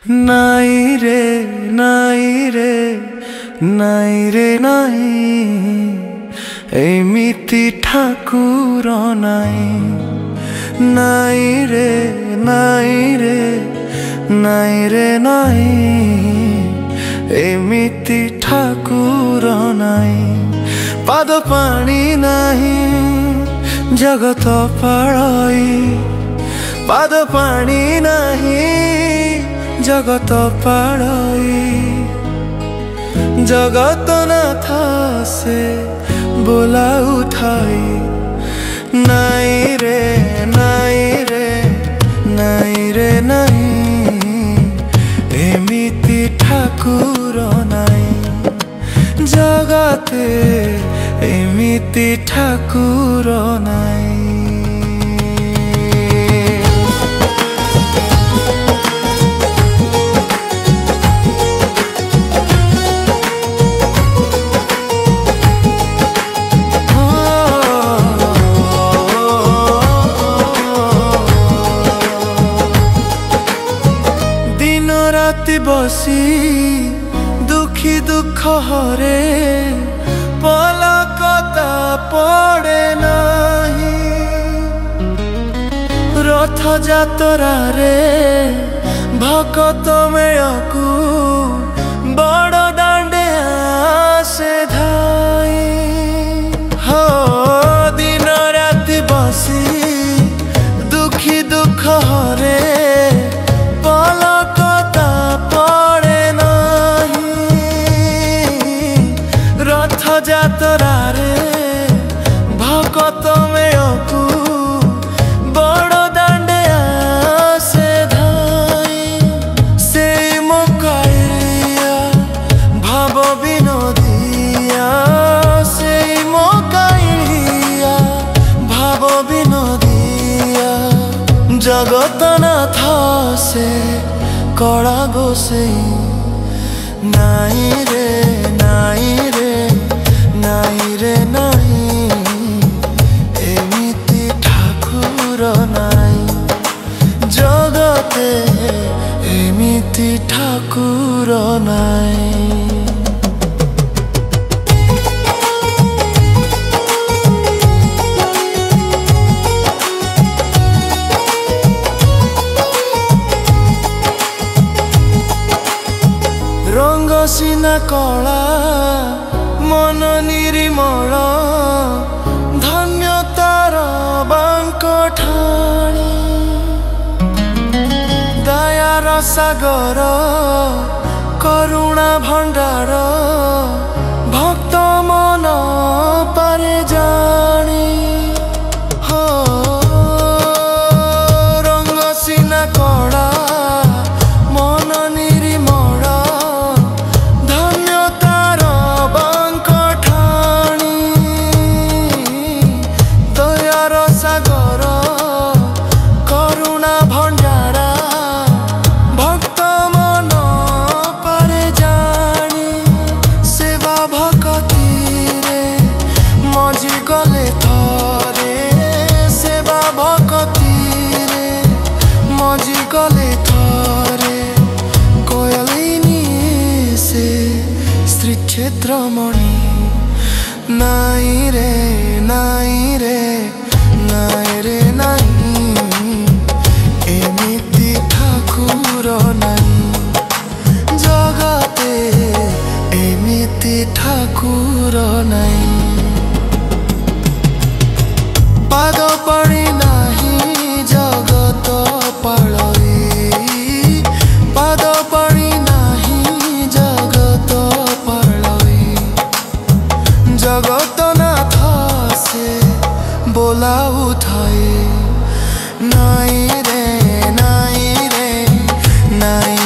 নাই রে নাই রে নাই রে নাই এমিতি ঠাকুর নাই নাই রে নাই রে নাই রে নাই এমিতি ঠাকুর নাই পাদ পানি নাহি জগত পাড়ই পাদ পানি নাহি জগত পাড়ই জগত নাথ সে बोला उठाई নাই रे নাই रे নাই रे নাই एमिति ठाकुर নাই जगते एमिति ठाकुर নাই राति बसी दुखी दुख हरे पलकता पड़े नहीं रथ जातरा रे भकत मेयकू बड़ दांडे आसे धाई हो दिन राति बसी दुखी दुख हरे जातरा रे भकत मेयकू बड़ दांडे आसे धाई से मोकाइया भाव विनोदिया से मोकाइया भाव विनोदिया जगत नाथ से कड़ा गोसेई নাই रे নাই रे নাই रे নাই एमिति ठाकुर নাই जगते एमिति ठाकुर নাই रंग सीना कला मन निरिमल धन्यतार बांक ठाणी दयार सागर करुणा भंडार भक्त मन पारे जानी हो रंग सीना कला मन निरिमल सागर करुणा भंडारा भक्त मन पारे जानी सेवा भक्ति रे मजी गले थरे सेवा भक्ति रे मजी गले थरे कोयलिनी से श्री क्षेत्र मणि নাই रे নাই रे নাই रे নাই एमिति ठाकुर নাই जगते एमिति ठाकुर নাই पाद पानी नाही जगत पाळई पाद पानी नाही जगत पाळई जगत नाथ से बोला उठाए নাই रे নাই रे নাই